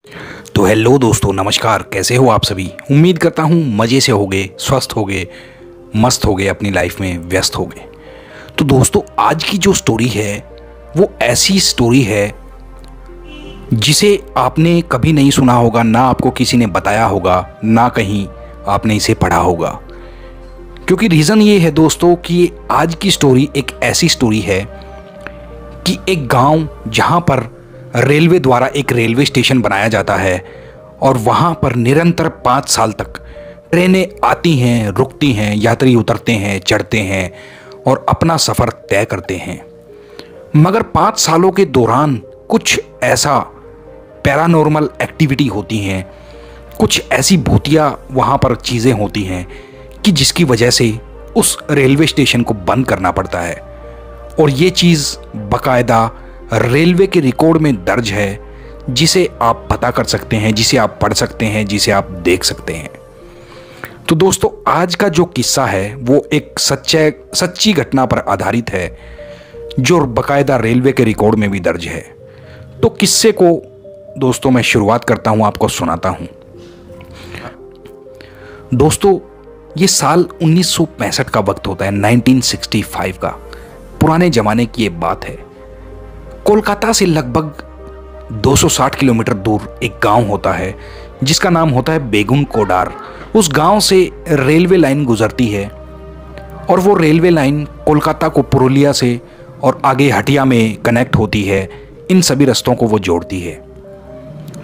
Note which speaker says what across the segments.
Speaker 1: तो हेलो दोस्तों, नमस्कार। कैसे हो आप सभी? उम्मीद करता हूँ मज़े से होगे, स्वस्थ होगे, मस्त होगे, अपनी लाइफ में व्यस्त होगे। तो दोस्तों, आज की जो स्टोरी है वो ऐसी स्टोरी है जिसे आपने कभी नहीं सुना होगा, ना आपको किसी ने बताया होगा, ना कहीं आपने इसे पढ़ा होगा। क्योंकि रीज़न ये है दोस्तों कि आज की स्टोरी एक ऐसी स्टोरी है कि एक गांव जहां पर रेलवे द्वारा एक रेलवे स्टेशन बनाया जाता है और वहां पर निरंतर 5 साल तक ट्रेनें आती हैं, रुकती हैं, यात्री उतरते हैं, चढ़ते हैं और अपना सफ़र तय करते हैं। मगर 5 सालों के दौरान कुछ ऐसा पैरानॉर्मल एक्टिविटी होती हैं, कुछ ऐसी भूतिया वहाँ पर चीज़ें होती हैं कि जिसकी वजह से उस रेलवे स्टेशन को बंद करना पड़ता है। और ये चीज़ बाकायदा रेलवे के रिकॉर्ड में दर्ज है, जिसे आप पता कर सकते हैं, जिसे आप पढ़ सकते हैं, जिसे आप देख सकते हैं। तो दोस्तों, आज का जो किस्सा है वो एक सच्ची घटना पर आधारित है, जो बाकायदा रेलवे के रिकॉर्ड में भी दर्ज है। तो किस्से को दोस्तों मैं शुरुआत करता हूं, आपको सुनाता हूं। दोस्तों, ये साल 1965 का वक्त होता है, 1965 का। पुराने ज़माने की ये बात है। कोलकाता से लगभग 260 किलोमीटर दूर एक गांव होता है जिसका नाम होता है बेगुन कोडार। उस गांव से रेलवे लाइन गुजरती है और वो रेलवे लाइन कोलकाता को पुरुलिया से और आगे हटिया में कनेक्ट होती है। इन सभी रास्तों को वो जोड़ती है।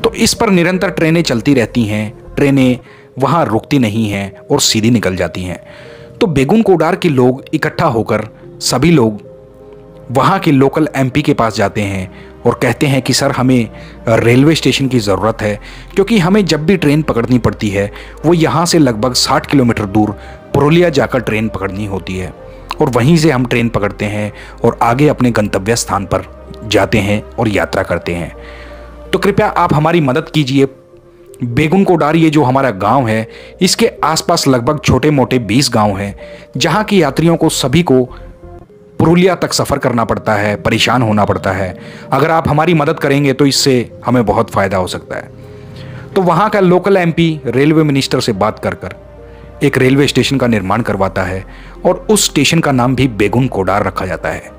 Speaker 1: तो इस पर निरंतर ट्रेनें चलती रहती हैं। ट्रेनें वहाँ रुकती नहीं हैं और सीधी निकल जाती हैं। तो बेगुन कोडार के लोग इकट्ठा होकर सभी लोग वहाँ के लोकल एमपी के पास जाते हैं और कहते हैं कि सर, हमें रेलवे स्टेशन की ज़रूरत है, क्योंकि हमें जब भी ट्रेन पकड़नी पड़ती है वो यहाँ से लगभग 60 किलोमीटर दूर पुरुलिया जाकर ट्रेन पकड़नी होती है और वहीं से हम ट्रेन पकड़ते हैं और आगे अपने गंतव्य स्थान पर जाते हैं और यात्रा करते हैं। तो कृपया आप हमारी मदद कीजिए। बेगुन कोडार, ये जो हमारा गाँव है, इसके आसपास लगभग छोटे मोटे 20 गाँव हैं, जहाँ की यात्रियों को सभी को पुरुलिया तक सफ़र करना पड़ता है, परेशान होना पड़ता है। अगर आप हमारी मदद करेंगे तो इससे हमें बहुत फ़ायदा हो सकता है। तो वहाँ का लोकल एमपी रेलवे मिनिस्टर से बात कर कर एक रेलवे स्टेशन का निर्माण करवाता है और उस स्टेशन का नाम भी बेगुन कोडार रखा जाता है।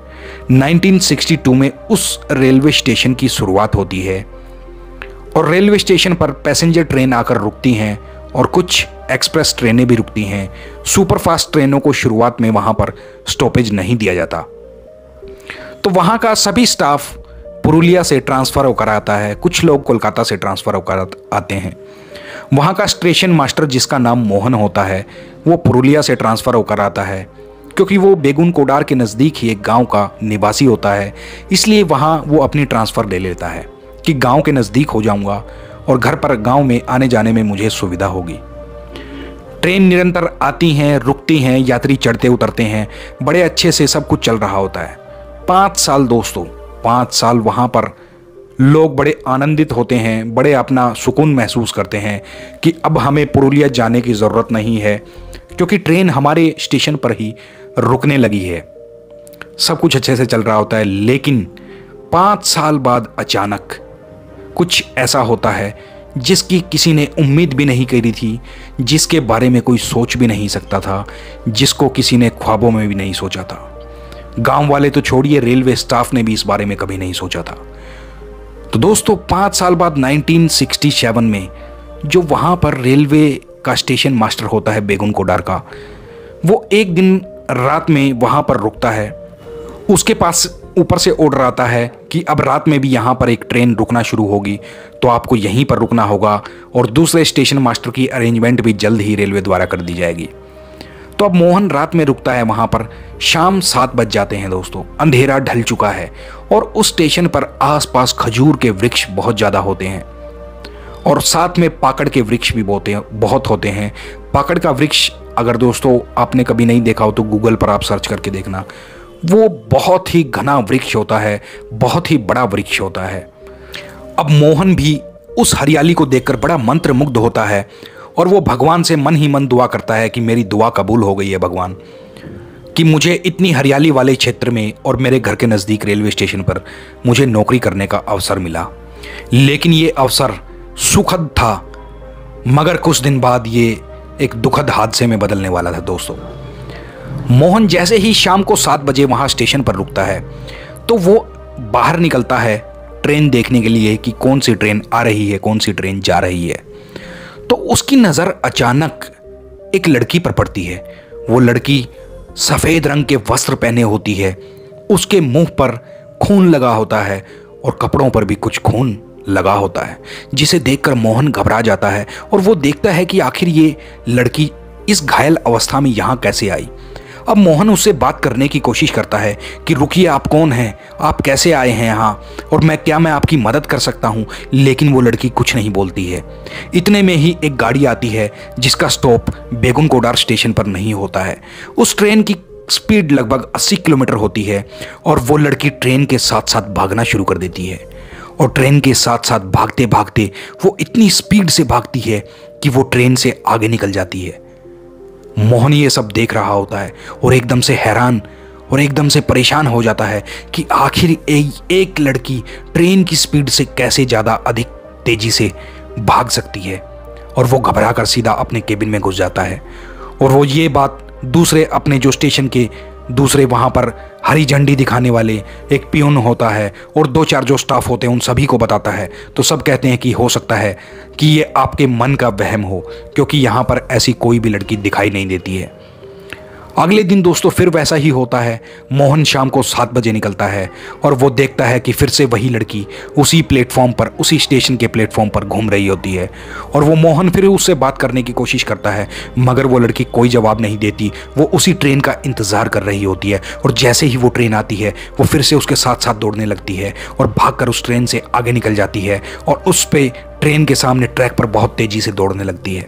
Speaker 1: 1962 में उस रेलवे स्टेशन की शुरुआत होती है और रेलवे स्टेशन पर पैसेंजर ट्रेन आकर रुकती हैं और कुछ एक्सप्रेस ट्रेनें भी रुकती हैं। सुपरफास्ट ट्रेनों को शुरुआत में वहाँ पर स्टॉपेज नहीं दिया जाता। तो वहाँ का सभी स्टाफ पुरुलिया से ट्रांसफ़र होकर आता है, कुछ लोग कोलकाता से ट्रांसफ़र होकर आते हैं। वहाँ का स्टेशन मास्टर, जिसका नाम मोहन होता है, वो पुरुलिया से ट्रांसफ़र होकर आता है, क्योंकि वो बेगुन कोडार के नज़दीक ही एक गाँव का निवासी होता है। इसलिए वहाँ वो अपनी ट्रांसफ़र ले लेता है कि गाँव के नज़दीक हो जाऊँगा और घर पर गाँव में आने जाने में मुझे सुविधा होगी। ट्रेन निरंतर आती हैं, रुकती हैं, यात्री चढ़ते उतरते हैं, बड़े अच्छे से सब कुछ चल रहा होता है। 5 साल दोस्तों, 5 साल वहाँ पर लोग बड़े आनंदित होते हैं, बड़े अपना सुकून महसूस करते हैं कि अब हमें पुरुलिया जाने की ज़रूरत नहीं है, क्योंकि ट्रेन हमारे स्टेशन पर ही रुकने लगी है। सब कुछ अच्छे से चल रहा होता है। लेकिन 5 साल बाद अचानक कुछ ऐसा होता है जिसकी किसी ने उम्मीद भी नहीं करी थी, जिसके बारे में कोई सोच भी नहीं सकता था, जिसको किसी ने ख्वाबों में भी नहीं सोचा था। गांव वाले तो छोड़िए, रेलवे स्टाफ ने भी इस बारे में कभी नहीं सोचा था। तो दोस्तों, 5 साल बाद 1967 में जो वहाँ पर रेलवे का स्टेशन मास्टर होता है बेगुन कोडार का, वो एक दिन रात में वहाँ पर रुकता है। उसके पास ऊपर से ऑर्डर आता है कि अब रात में भी यहाँ पर एक ट्रेन रुकना शुरू होगी, तो आपको यहीं पर रुकना होगा और दूसरे स्टेशन मास्टर की अरेंजमेंट भी जल्द ही रेलवे द्वारा कर दी जाएगी। तो अब मोहन रात में रुकता है वहाँ पर। शाम 7 बज जाते हैं दोस्तों, अंधेरा ढल चुका है और उस स्टेशन पर आसपास खजूर के वृक्ष बहुत ज़्यादा होते हैं और साथ में पाकड़ के वृक्ष भी बहुत होते हैं। पाकड़ का वृक्ष अगर दोस्तों आपने कभी नहीं देखा हो तो गूगल पर आप सर्च करके देखना। वो बहुत ही घना वृक्ष होता है, बहुत ही बड़ा वृक्ष होता है। अब मोहन भी उस हरियाली को देखकर बड़ा मंत्रमुग्ध होता है और वो भगवान से मन ही मन दुआ करता है कि मेरी दुआ कबूल हो गई है भगवान, कि मुझे इतनी हरियाली वाले क्षेत्र में और मेरे घर के नज़दीक रेलवे स्टेशन पर मुझे नौकरी करने का अवसर मिला। लेकिन ये अवसर सुखद था, मगर कुछ दिन बाद ये एक दुखद हादसे में बदलने वाला था दोस्तों। मोहन जैसे ही शाम को 7 बजे वहाँ स्टेशन पर रुकता है तो वो बाहर निकलता है ट्रेन देखने के लिए कि कौन सी ट्रेन आ रही है, कौन सी ट्रेन जा रही है। तो उसकी नज़र अचानक एक लड़की पर पड़ती है। वो लड़की सफ़ेद रंग के वस्त्र पहने होती है, उसके मुंह पर खून लगा होता है और कपड़ों पर भी कुछ खून लगा होता है, जिसे देखकर मोहन घबरा जाता है और वो देखता है कि आखिर ये लड़की इस घायल अवस्था में यहाँ कैसे आई। अब मोहन उससे बात करने की कोशिश करता है कि रुकिए, आप कौन हैं, आप कैसे आए हैं यहाँ, और मैं आपकी मदद कर सकता हूँ। लेकिन वो लड़की कुछ नहीं बोलती है। इतने में ही एक गाड़ी आती है जिसका स्टॉप बेगुन कोडार स्टेशन पर नहीं होता है। उस ट्रेन की स्पीड लगभग 80 किलोमीटर होती है और वो लड़की ट्रेन के साथ साथ भागना शुरू कर देती है। और ट्रेन के साथ साथ भागते भागते वो इतनी स्पीड से भागती है कि वो ट्रेन से आगे निकल जाती है। मोहन ये सब देख रहा होता है और एकदम से हैरान और एकदम से परेशान हो जाता है कि आखिर एक लड़की ट्रेन की स्पीड से कैसे ज़्यादा अधिक तेज़ी से भाग सकती है। और वो घबरा कर सीधा अपने केबिन में घुस जाता है और वो ये बात दूसरे अपने जो स्टेशन के दूसरे वहाँ पर हरी झंडी दिखाने वाले एक पियून होता है और 2-4 जो स्टाफ होते हैं उन सभी को बताता है। तो सब कहते हैं कि हो सकता है कि ये आपके मन का वहम हो, क्योंकि यहाँ पर ऐसी कोई भी लड़की दिखाई नहीं देती है। अगले दिन दोस्तों फिर वैसा ही होता है। मोहन शाम को 7 बजे निकलता है और वो देखता है कि फिर से वही लड़की उसी प्लेटफॉर्म पर, उसी स्टेशन के प्लेटफॉर्म पर घूम रही होती है। और वो मोहन फिर उससे बात करने की कोशिश करता है, मगर वो लड़की कोई जवाब नहीं देती। वो उसी ट्रेन का इंतज़ार कर रही होती है और जैसे ही वो ट्रेन आती है वो फिर से उसके साथ साथ दौड़ने लगती है और भागकर उस ट्रेन से आगे निकल जाती है और उस पे ट्रेन के सामने ट्रैक पर बहुत तेज़ी से दौड़ने लगती है।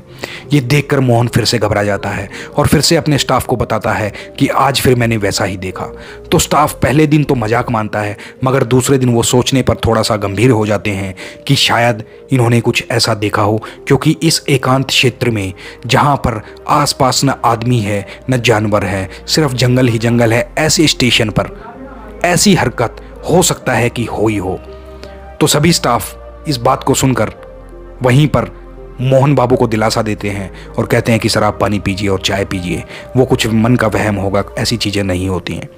Speaker 1: ये देखकर मोहन फिर से घबरा जाता है और फिर से अपने स्टाफ को बताता है कि आज फिर मैंने वैसा ही देखा। तो स्टाफ पहले दिन तो मजाक मानता है, मगर दूसरे दिन वो सोचने पर थोड़ा सा गंभीर हो जाते हैं कि शायद इन्होंने कुछ ऐसा देखा हो, क्योंकि इस एकांत क्षेत्र में जहाँ पर आसपास न आदमी है न जानवर है, सिर्फ जंगल ही जंगल है, ऐसे स्टेशन पर ऐसी हरकत हो सकता है कि हो ही हो। तो सभी स्टाफ इस बात को सुनकर वहीं पर मोहन बाबू को दिलासा देते हैं और कहते हैं कि सर आप पानी पीजिए और चाय पीजिए, वो कुछ मन का वहम होगा, ऐसी चीज़ें नहीं होती हैं।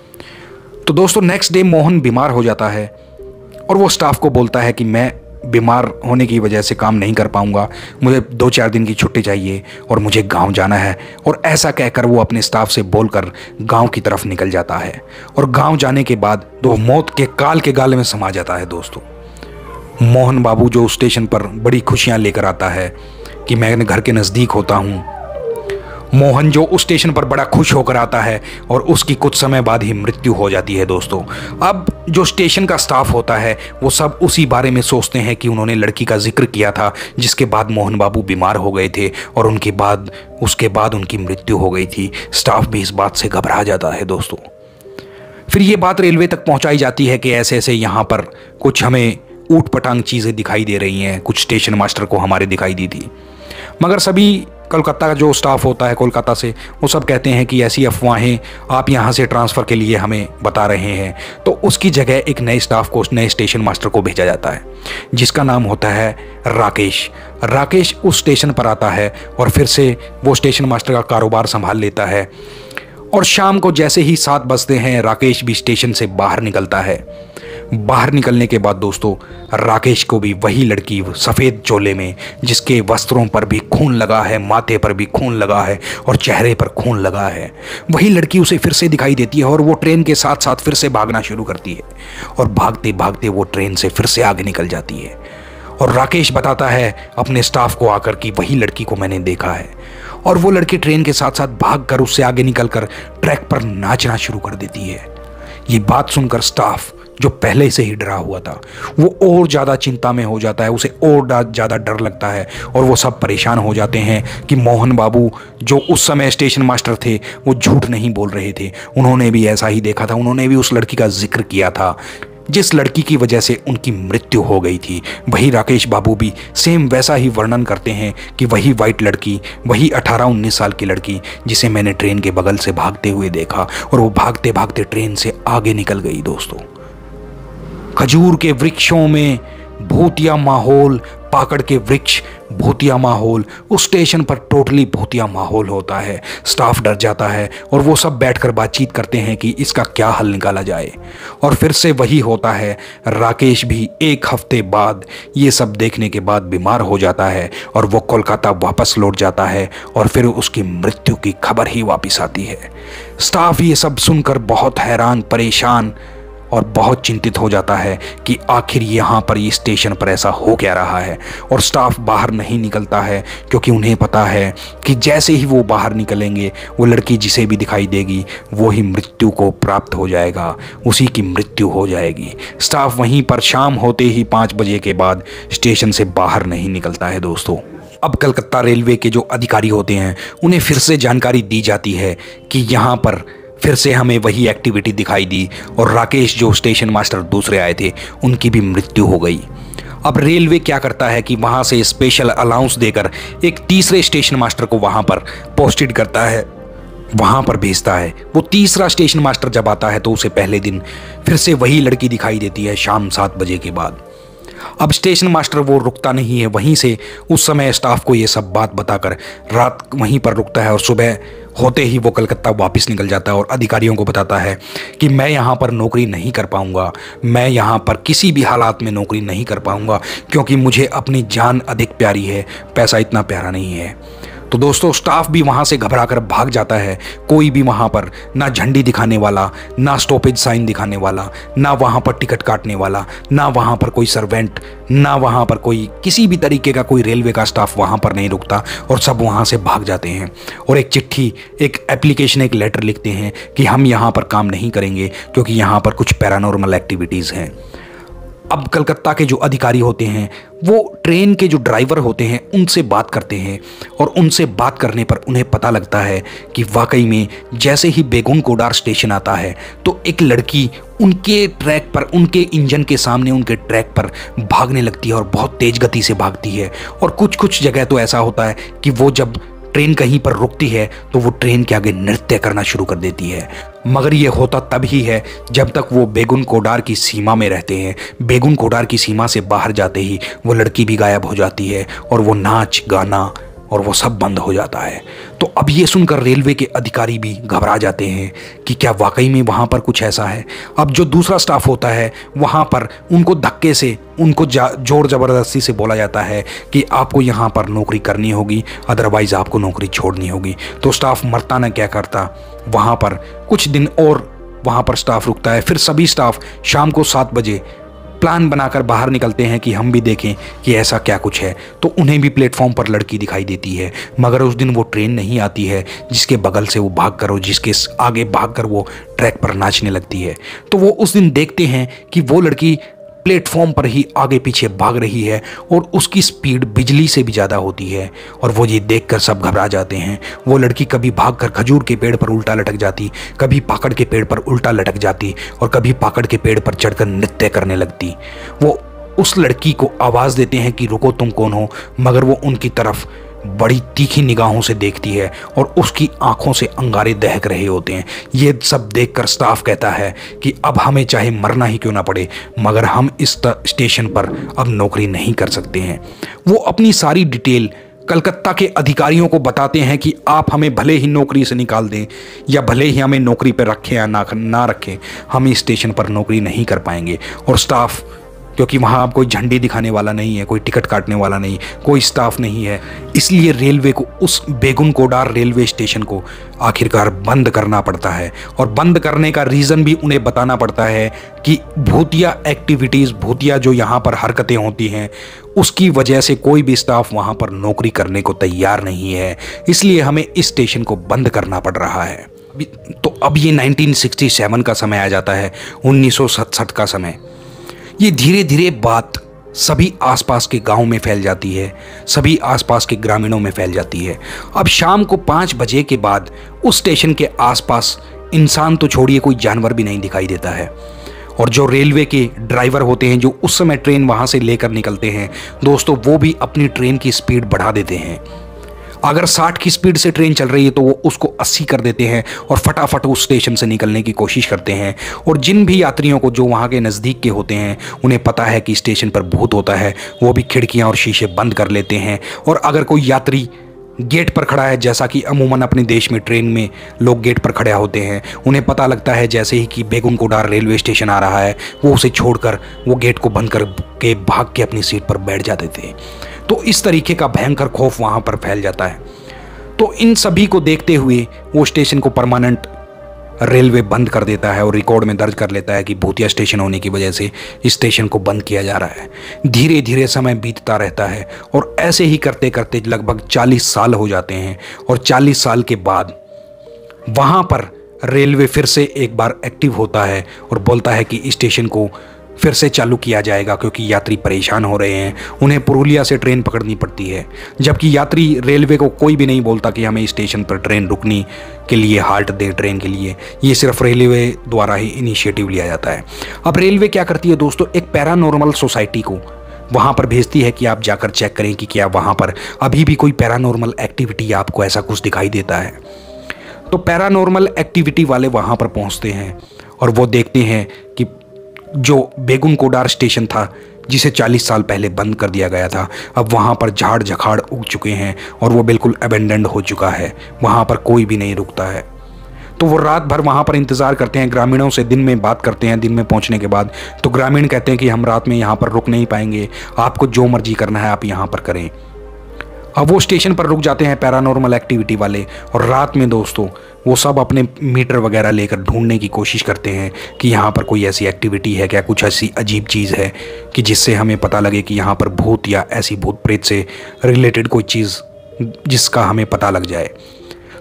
Speaker 1: तो दोस्तों नेक्स्ट डे मोहन बीमार हो जाता है और वो स्टाफ को बोलता है कि मैं बीमार होने की वजह से काम नहीं कर पाऊंगा, मुझे 2-4 दिन की छुट्टी चाहिए और मुझे गांव जाना है। और ऐसा कहकर वो अपने स्टाफ से बोलकर गांव की तरफ निकल जाता है और गांव जाने के बाद वो मौत के काल के गाले में समा जाता है। दोस्तों मोहन बाबू जो स्टेशन पर बड़ी खुशियां लेकर आता है कि मैं घर के नज़दीक होता हूँ, मोहन जो उस स्टेशन पर बड़ा खुश होकर आता है और उसकी कुछ समय बाद ही मृत्यु हो जाती है। दोस्तों अब जो स्टेशन का स्टाफ होता है वो सब उसी बारे में सोचते हैं कि उन्होंने लड़की का जिक्र किया था जिसके बाद मोहन बाबू बीमार हो गए थे और उसके बाद उनकी मृत्यु हो गई थी। स्टाफ भी इस बात से घबरा जाता है। दोस्तों फिर ये बात रेलवे तक पहुंचाई जाती है कि ऐसे ऐसे यहाँ पर कुछ हमें ऊट पटांग चीज़ें दिखाई दे रही हैं, कुछ स्टेशन मास्टर को हमारे दिखाई दी थी। मगर सभी कोलकाता का जो स्टाफ होता है कोलकाता से, वो सब कहते हैं कि ऐसी अफवाहें आप यहाँ से ट्रांसफ़र के लिए हमें बता रहे हैं। तो उसकी जगह एक नए स्टाफ को, नए स्टेशन मास्टर को भेजा जाता है जिसका नाम होता है राकेश। राकेश उस स्टेशन पर आता है और फिर से वो स्टेशन मास्टर का कारोबार संभाल लेता है। और शाम को जैसे ही 7 बजते हैं राकेश भी स्टेशन से बाहर निकलता है। बाहर निकलने के बाद दोस्तों राकेश को भी वही लड़की सफ़ेद चोले में, जिसके वस्त्रों पर भी खून लगा है, माथे पर भी खून लगा है और चेहरे पर खून लगा है, वही लड़की उसे फिर से दिखाई देती है और वो ट्रेन के साथ साथ फिर से भागना शुरू करती है और भागते भागते वो ट्रेन से फिर से आगे निकल जाती है। और राकेश बताता है अपने स्टाफ को आकर कि वही लड़की को मैंने देखा है। और वो लड़की ट्रेन के साथ साथ भागकर उससे आगे निकलकर ट्रैक पर नाचना शुरू कर देती है। ये बात सुनकर स्टाफ जो पहले से ही डरा हुआ था वो और ज़्यादा चिंता में हो जाता है, उसे और ज़्यादा डर लगता है और वो सब परेशान हो जाते हैं कि मोहन बाबू जो उस समय स्टेशन मास्टर थे वो झूठ नहीं बोल रहे थे, उन्होंने भी ऐसा ही देखा था, उन्होंने भी उस लड़की का जिक्र किया था जिस लड़की की वजह से उनकी मृत्यु हो गई थी। वही राकेश बाबू भी सेम वैसा ही वर्णन करते हैं कि वही वाइट लड़की, वही 18-19 साल की लड़की जिसे मैंने ट्रेन के बगल से भागते हुए देखा और वो भागते भागते ट्रेन से आगे निकल गई। दोस्तों खजूर के वृक्षों में भूतिया माहौल, पाकड़ के वृक्ष, भूतिया माहौल। उस स्टेशन पर टोटली भूतिया माहौल होता है। स्टाफ डर जाता है और वो सब बैठकर बातचीत करते हैं कि इसका क्या हल निकाला जाए। और फिर से वही होता है, राकेश भी 1 हफ्ते बाद ये सब देखने के बाद बीमार हो जाता है और वो कोलकाता वापस लौट जाता है और फिर उसकी मृत्यु की खबर ही वापस आती है। स्टाफ ये सब सुनकर बहुत हैरान, परेशान और बहुत चिंतित हो जाता है कि आखिर यहाँ पर इस स्टेशन पर ऐसा हो क्या रहा है। और स्टाफ बाहर नहीं निकलता है क्योंकि उन्हें पता है कि जैसे ही वो बाहर निकलेंगे वो लड़की जिसे भी दिखाई देगी वो ही मृत्यु को प्राप्त हो जाएगा, उसी की मृत्यु हो जाएगी। स्टाफ वहीं पर शाम होते ही 5 बजे के बाद स्टेशन से बाहर नहीं निकलता है दोस्तों। अब कलकत्ता रेलवे के जो अधिकारी होते हैं उन्हें फिर से जानकारी दी जाती है कि यहाँ पर फिर से हमें वही एक्टिविटी दिखाई दी और राकेश जो स्टेशन मास्टर दूसरे आए थे उनकी भी मृत्यु हो गई। अब रेलवे क्या करता है कि वहाँ से स्पेशल अलाउंस देकर एक तीसरे स्टेशन मास्टर को वहाँ पर पोस्टेड करता है, वहाँ पर भेजता है। वो तीसरा स्टेशन मास्टर जब आता है तो उसे पहले दिन फिर से वही लड़की दिखाई देती है शाम 7 बजे के बाद। अब स्टेशन मास्टर वो रुकता नहीं है, वहीं से उस समय स्टाफ को ये सब बात बताकर रात वहीं पर रुकता है और सुबह होते ही वो कलकत्ता वापस निकल जाता है और अधिकारियों को बताता है कि मैं यहाँ पर नौकरी नहीं कर पाऊँगा, मैं यहाँ पर किसी भी हालात में नौकरी नहीं कर पाऊँगा क्योंकि मुझे अपनी जान अधिक प्यारी है, पैसा इतना प्यारा नहीं है। तो दोस्तों स्टाफ भी वहाँ से घबराकर भाग जाता है। कोई भी वहाँ पर ना झंडी दिखाने वाला, ना स्टॉपेज साइन दिखाने वाला, ना वहाँ पर टिकट काटने वाला, ना वहाँ पर कोई सर्वेंट, ना वहाँ पर कोई किसी भी तरीके का कोई रेलवे का स्टाफ वहाँ पर नहीं रुकता और सब वहाँ से भाग जाते हैं और एक चिट्ठी, एक एप्लीकेशन, एक लेटर लिखते हैं कि हम यहाँ पर काम नहीं करेंगे क्योंकि यहाँ पर कुछ पैरानॉर्मल एक्टिविटीज़ हैं। अब कलकत्ता के जो अधिकारी होते हैं वो ट्रेन के जो ड्राइवर होते हैं उनसे बात करते हैं और उनसे बात करने पर उन्हें पता लगता है कि वाकई में जैसे ही बेगुन कोडार स्टेशन आता है तो एक लड़की उनके ट्रैक पर, उनके इंजन के सामने, उनके ट्रैक पर भागने लगती है और बहुत तेज़ गति से भागती है। और कुछ जगह तो ऐसा होता है कि वो जब ट्रेन कहीं पर रुकती है तो वो ट्रेन के आगे नृत्य करना शुरू कर देती है। मगर ये होता तब ही है जब तक वो बेगुन कोडार की सीमा में रहते हैं। बेगुन कोडार की सीमा से बाहर जाते ही वो लड़की भी गायब हो जाती है और वो नाच गाना और वो सब बंद हो जाता है। तो अब ये सुनकर रेलवे के अधिकारी भी घबरा जाते हैं कि क्या वाकई में वहाँ पर कुछ ऐसा है। अब जो दूसरा स्टाफ होता है वहाँ पर उनको धक्के से, उनको जोर ज़बरदस्ती से बोला जाता है कि आपको यहाँ पर नौकरी करनी होगी, अदरवाइज़ आपको नौकरी छोड़नी होगी। तो स्टाफ मरता न क्या करता, वहाँ पर कुछ दिन और वहाँ पर स्टाफ रुकता है। फिर सभी स्टाफ शाम को 7 बजे प्लान बनाकर बाहर निकलते हैं कि हम भी देखें कि ऐसा क्या कुछ है। तो उन्हें भी प्लेटफॉर्म पर लड़की दिखाई देती है, मगर उस दिन वो ट्रेन नहीं आती है जिसके बगल से वो भागकर और जिसके आगे भागकर वो ट्रैक पर नाचने लगती है। तो वो उस दिन देखते हैं कि वो लड़की प्लेटफॉर्म पर ही आगे पीछे भाग रही है और उसकी स्पीड बिजली से भी ज़्यादा होती है और वो ये देखकर सब घबरा जाते हैं। वो लड़की कभी भागकर खजूर के पेड़ पर उल्टा लटक जाती, कभी पाकड़ के पेड़ पर उल्टा लटक जाती और कभी पाकड़ के पेड़ पर चढ़कर नृत्य करने लगती। वो उस लड़की को आवाज़ देते हैं कि रुको, तुम कौन हो, मगर वो उनकी तरफ बड़ी तीखी निगाहों से देखती है और उसकी आंखों से अंगारे दहक रहे होते हैं। ये सब देखकर स्टाफ कहता है कि अब हमें चाहे मरना ही क्यों ना पड़े, मगर हम इस स्टेशन पर अब नौकरी नहीं कर सकते हैं। वो अपनी सारी डिटेल कलकत्ता के अधिकारियों को बताते हैं कि आप हमें भले ही नौकरी से निकाल दें या भले ही हमें नौकरी पर रखें या ना रखें, हम इस स्टेशन पर नौकरी नहीं कर पाएंगे। और स्टाफ, क्योंकि वहाँ अब कोई झंडी दिखाने वाला नहीं है, कोई टिकट काटने वाला नहीं, कोई स्टाफ नहीं है, इसलिए रेलवे को उस बेगुन कोडार रेलवे स्टेशन को आखिरकार बंद करना पड़ता है। और बंद करने का रीज़न भी उन्हें बताना पड़ता है कि भूतिया एक्टिविटीज़, भूतिया जो यहाँ पर हरकतें होती हैं, उसकी वजह से कोई भी स्टाफ वहाँ पर नौकरी करने को तैयार नहीं है, इसलिए हमें इस स्टेशन को बंद करना पड़ रहा है। तो अब ये 1967 का समय आ जाता है, 1967 का समय। ये धीरे धीरे बात सभी आसपास के गांव में फैल जाती है, सभी आसपास के ग्रामीणों में फैल जाती है। अब शाम को 5 बजे के बाद उस स्टेशन के आसपास इंसान तो छोड़िए, कोई जानवर भी नहीं दिखाई देता है। और जो रेलवे के ड्राइवर होते हैं जो उस समय ट्रेन वहाँ से लेकर निकलते हैं दोस्तों, वो भी अपनी ट्रेन की स्पीड बढ़ा देते हैं। अगर 60 की स्पीड से ट्रेन चल रही है तो वो उसको 80 कर देते हैं और फटाफट उस स्टेशन से निकलने की कोशिश करते हैं। और जिन भी यात्रियों को जो वहाँ के नज़दीक के होते हैं उन्हें पता है कि स्टेशन पर भूत होता है, वो भी खिड़कियाँ और शीशे बंद कर लेते हैं। और अगर कोई यात्री गेट पर खड़ा है, जैसा कि अमूमन अपने देश में ट्रेन में लोग गेट पर खड़े होते हैं, उन्हें पता लगता है जैसे ही कि बेगुनकोडार रेलवे स्टेशन आ रहा है, वो उसे छोड़कर वो गेट को बंद करके भाग के अपनी सीट पर बैठ जाते थे। तो इस तरीके का भयंकर खौफ वहाँ पर फैल जाता है। तो इन सभी को देखते हुए वो स्टेशन को परमानेंट रेलवे बंद कर देता है और रिकॉर्ड में दर्ज कर लेता है कि भूतिया स्टेशन होने की वजह से इस स्टेशन को बंद किया जा रहा है। धीरे धीरे समय बीतता रहता है और ऐसे ही करते करते लगभग 40 साल हो जाते हैं। और 40 साल के बाद वहाँ पर रेलवे फिर से एक बार एक्टिव होता है और बोलता है कि इस स्टेशन को फिर से चालू किया जाएगा, क्योंकि यात्री परेशान हो रहे हैं, उन्हें पुरुलिया से ट्रेन पकड़नी पड़ती है। जबकि यात्री रेलवे को कोई भी नहीं बोलता कि हमें स्टेशन पर ट्रेन रुकने के लिए हाल्ट दें ट्रेन के लिए, ये सिर्फ रेलवे द्वारा ही इनिशिएटिव लिया जाता है। अब रेलवे क्या करती है दोस्तों, एक पैरानॉर्मल सोसाइटी को वहाँ पर भेजती है कि आप जाकर चेक करें कि क्या वहाँ पर अभी भी कोई पैरानॉर्मल एक्टिविटी आपको ऐसा कुछ दिखाई देता है। तो पैरानॉर्मल एक्टिविटी वाले वहाँ पर पहुँचते हैं और वो देखते हैं कि जो बेगुनकोडार स्टेशन था जिसे 40 साल पहले बंद कर दिया गया था, अब वहाँ पर झाड़ झखाड़ उग चुके हैं और वो बिल्कुल अबेंडेंड हो चुका है, वहाँ पर कोई भी नहीं रुकता है। तो वो रात भर वहाँ पर इंतज़ार करते हैं। ग्रामीणों से दिन में बात करते हैं, दिन में पहुँचने के बाद तो ग्रामीण कहते हैं कि हम रात में यहाँ पर रुक नहीं पाएंगे, आपको जो मर्जी करना है आप यहाँ पर करें। अब वो स्टेशन पर रुक जाते हैं पैरानॉर्मल एक्टिविटी वाले, और रात में दोस्तों वो सब अपने मीटर वगैरह लेकर ढूंढने की कोशिश करते हैं कि यहाँ पर कोई ऐसी एक्टिविटी है क्या, कुछ ऐसी अजीब चीज़ है कि जिससे हमें पता लगे कि यहाँ पर भूत या ऐसी भूत प्रेत से रिलेटेड कोई चीज़ जिसका हमें पता लग जाए।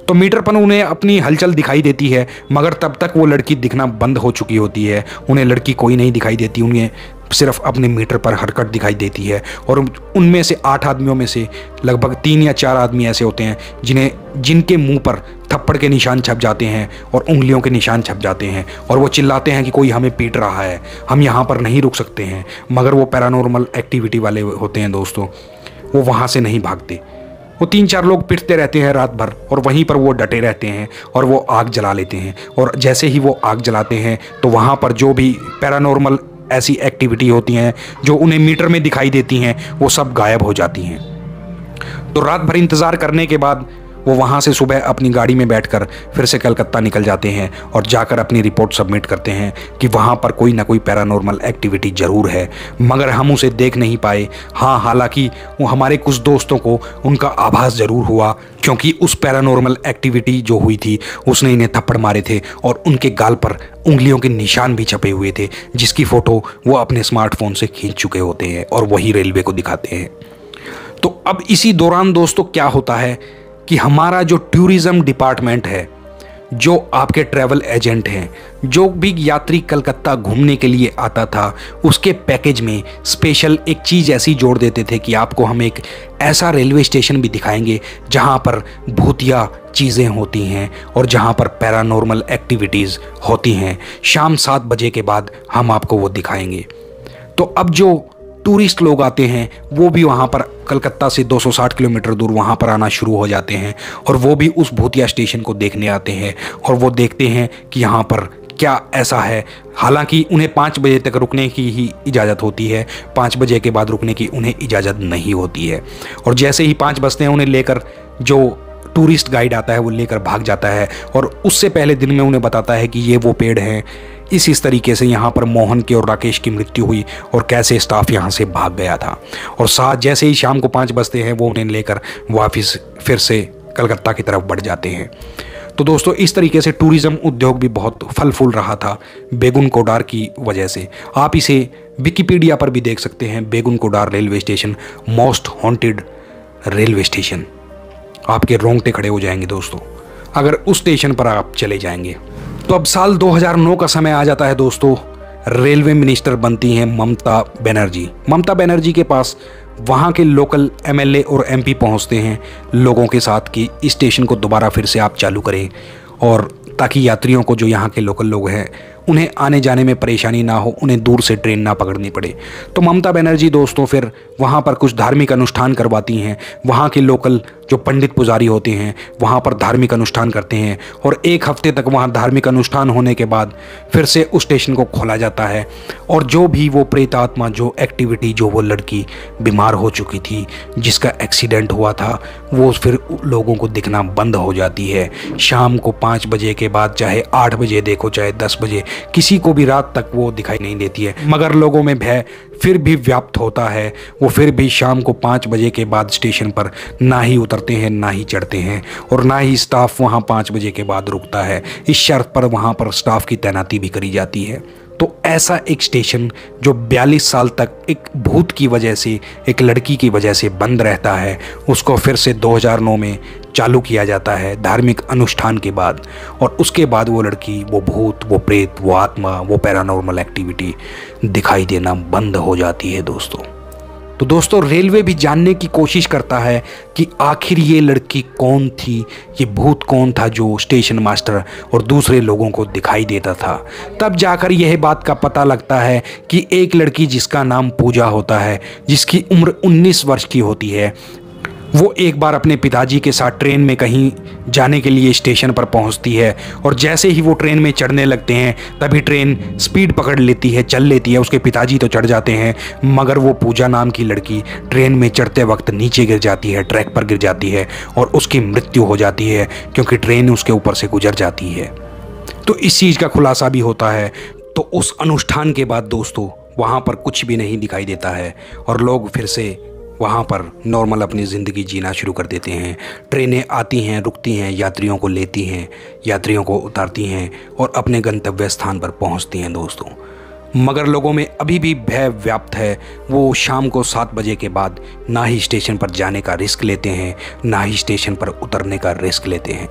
Speaker 1: तो मीटर पर उन्हें अपनी हलचल दिखाई देती है, मगर तब तक वो लड़की दिखना बंद हो चुकी होती है। उन्हें लड़की कोई नहीं दिखाई देती, उन्हें सिर्फ अपने मीटर पर हरकत दिखाई देती है। और उनमें से 8 आदमियों में से लगभग 3 या 4 आदमी ऐसे होते हैं जिनके मुंह पर थप्पड़ के निशान छप जाते हैं और उंगलियों के निशान छप जाते हैं, और वो चिल्लाते हैं कि कोई हमें पीट रहा है, हम यहाँ पर नहीं रुक सकते हैं। मगर वो पैरानॉर्मल एक्टिविटी वाले होते हैं दोस्तों, वो वहाँ से नहीं भागते। वो 3-4 लोग पिटते रहते हैं रात भर और वहीं पर वो डटे रहते हैं और वो आग जला लेते हैं। और जैसे ही वो आग जलाते हैं तो वहाँ पर जो भी पैरानॉर्मल ऐसी एक्टिविटी होती हैं जो उन्हें मीटर में दिखाई देती हैं, वो सब गायब हो जाती हैं। तो रात भर इंतज़ार करने के बाद वो वहाँ से सुबह अपनी गाड़ी में बैठकर फिर से कलकत्ता निकल जाते हैं और जाकर अपनी रिपोर्ट सबमिट करते हैं कि वहाँ पर कोई ना कोई पैरानॉर्मल एक्टिविटी ज़रूर है, मगर हम उसे देख नहीं पाए। हाँ, हालांकि वो हमारे कुछ दोस्तों को उनका आभास ज़रूर हुआ, क्योंकि उस पैरानॉर्मल एक्टिविटी जो हुई थी उसने इन्हें थप्पड़ मारे थे और उनके गाल पर उंगलियों के निशान भी छपे हुए थे, जिसकी फ़ोटो वो अपने स्मार्टफोन से खींच चुके होते हैं और वही रेलवे को दिखाते हैं। तो अब इसी दौरान दोस्तों क्या होता है कि हमारा जो टूरिज़्म डिपार्टमेंट है, जो आपके ट्रैवल एजेंट हैं, जो भी यात्री कलकत्ता घूमने के लिए आता था, उसके पैकेज में स्पेशल एक चीज़ ऐसी जोड़ देते थे कि आपको हम एक ऐसा रेलवे स्टेशन भी दिखाएंगे जहां पर भूतिया चीज़ें होती हैं और जहां पर पैरानॉर्मल एक्टिविटीज़ होती हैं। शाम 7 बजे के बाद हम आपको वो दिखाएंगे। तो अब जो टूरिस्ट लोग आते हैं वो भी वहाँ पर कलकत्ता से 260 किलोमीटर दूर वहाँ पर आना शुरू हो जाते हैं और वो भी उस भूतिया स्टेशन को देखने आते हैं और वो देखते हैं कि यहाँ पर क्या ऐसा है। हालांकि उन्हें 5 बजे तक रुकने की ही इजाज़त होती है, 5 बजे के बाद रुकने की उन्हें इजाज़त नहीं होती है। और जैसे ही 5 बजते हैं उन्हें लेकर जो टूरिस्ट गाइड आता है वो लेकर भाग जाता है और उससे पहले दिन में उन्हें बताता है कि ये वो पेड़ हैं, इस तरीके से यहाँ पर मोहन की और राकेश की मृत्यु हुई और कैसे स्टाफ यहाँ से भाग गया था। और साथ जैसे ही शाम को 5 बजते हैं वो उन्हें लेकर वापस फिर से कलकत्ता की तरफ बढ़ जाते हैं। तो दोस्तों इस तरीके से टूरिज़्म उद्योग भी बहुत फल फूल रहा था बेगुनकोडार की वजह से। आप इसे विकिपीडिया पर भी देख सकते हैं, Begunkodar railway station most haunted railway station. आपके रोंगटे खड़े हो जाएंगे दोस्तों अगर उस स्टेशन पर आप चले जाएंगे। तो अब साल 2009 का समय आ जाता है दोस्तों। रेलवे मिनिस्टर बनती हैं ममता बनर्जी। ममता बनर्जी के पास वहाँ के लोकल एमएलए और एमपी पहुँचते हैं लोगों के साथ कि इस स्टेशन को दोबारा फिर से आप चालू करें, और ताकि यात्रियों को जो यहाँ के लोकल लोग हैं उन्हें आने जाने में परेशानी ना हो, उन्हें दूर से ट्रेन ना पकड़नी पड़े। तो ममता बनर्जी दोस्तों फिर वहाँ पर कुछ धार्मिक अनुष्ठान करवाती हैं, वहाँ के लोकल जो पंडित पुजारी होते हैं वहाँ पर धार्मिक अनुष्ठान करते हैं और 1 हफ्ते तक वहाँ धार्मिक अनुष्ठान होने के बाद फिर से उस स्टेशन को खोला जाता है। और जो भी वो प्रेत आत्मा, जो एक्टिविटी, जो वो लड़की बीमार हो चुकी थी, जिसका एक्सीडेंट हुआ था, वो फिर लोगों को दिखना बंद हो जाती है। शाम को 5 बजे के बाद, चाहे 8 बजे देखो चाहे 10 बजे, किसी को भी रात तक वो दिखाई नहीं देती है। मगर लोगों में भय फिर भी व्याप्त होता है। वो फिर भी शाम को 5 बजे के बाद स्टेशन पर ना ही उतरते हैं, ना ही चढ़ते हैं, और ना ही स्टाफ वहाँ 5 बजे के बाद रुकता है। इस शर्त पर वहाँ पर स्टाफ की तैनाती भी करी जाती है। तो ऐसा एक स्टेशन जो 42 साल तक एक भूत की वजह से, एक लड़की की वजह से बंद रहता है, उसको फिर से 2009 में चालू किया जाता है धार्मिक अनुष्ठान के बाद। और उसके बाद वो लड़की, वो भूत, वो प्रेत, वो आत्मा, वो पैरानॉर्मल एक्टिविटी दिखाई देना बंद हो जाती है दोस्तों। तो दोस्तों, रेलवे भी जानने की कोशिश करता है कि आखिर ये लड़की कौन थी, ये भूत कौन था जो स्टेशन मास्टर और दूसरे लोगों को दिखाई देता था। तब जाकर यह बात का पता लगता है कि एक लड़की जिसका नाम पूजा होता है, जिसकी उम्र 19 वर्ष की होती है, वो एक बार अपने पिताजी के साथ ट्रेन में कहीं जाने के लिए स्टेशन पर पहुंचती है। और जैसे ही वो ट्रेन में चढ़ने लगते हैं तभी ट्रेन स्पीड पकड़ लेती है, चल लेती है। उसके पिताजी तो चढ़ जाते हैं, मगर वो पूजा नाम की लड़की ट्रेन में चढ़ते वक्त नीचे गिर जाती है, ट्रैक पर गिर जाती है और उसकी मृत्यु हो जाती है, क्योंकि ट्रेन उसके ऊपर से गुजर जाती है। तो इस चीज़ का खुलासा भी होता है। तो उस अनुष्ठान के बाद दोस्तों वहाँ पर कुछ भी नहीं दिखाई देता है और लोग फिर से वहाँ पर नॉर्मल अपनी ज़िंदगी जीना शुरू कर देते हैं। ट्रेनें आती हैं, रुकती हैं, यात्रियों को लेती हैं, यात्रियों को उतारती हैं और अपने गंतव्य स्थान पर पहुँचती हैं दोस्तों। मगर लोगों में अभी भी भय व्याप्त है। वो शाम को 7 बजे के बाद ना ही स्टेशन पर जाने का रिस्क लेते हैं, ना ही स्टेशन पर उतरने का रिस्क लेते हैं।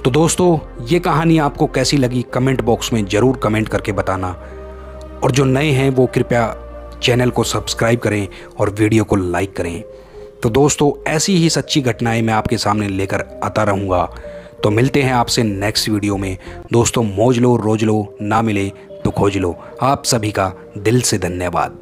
Speaker 1: तो दोस्तों, ये कहानी आपको कैसी लगी कमेंट बॉक्स में ज़रूर कमेंट करके बताना। और जो नए हैं वो कृपया चैनल को सब्सक्राइब करें और वीडियो को लाइक करें। तो दोस्तों, ऐसी ही सच्ची घटनाएं मैं आपके सामने लेकर आता रहूँगा। तो मिलते हैं आपसे नेक्स्ट वीडियो में। दोस्तों, मौज लो, रोज लो, ना मिले तो खोज लो। आप सभी का दिल से धन्यवाद।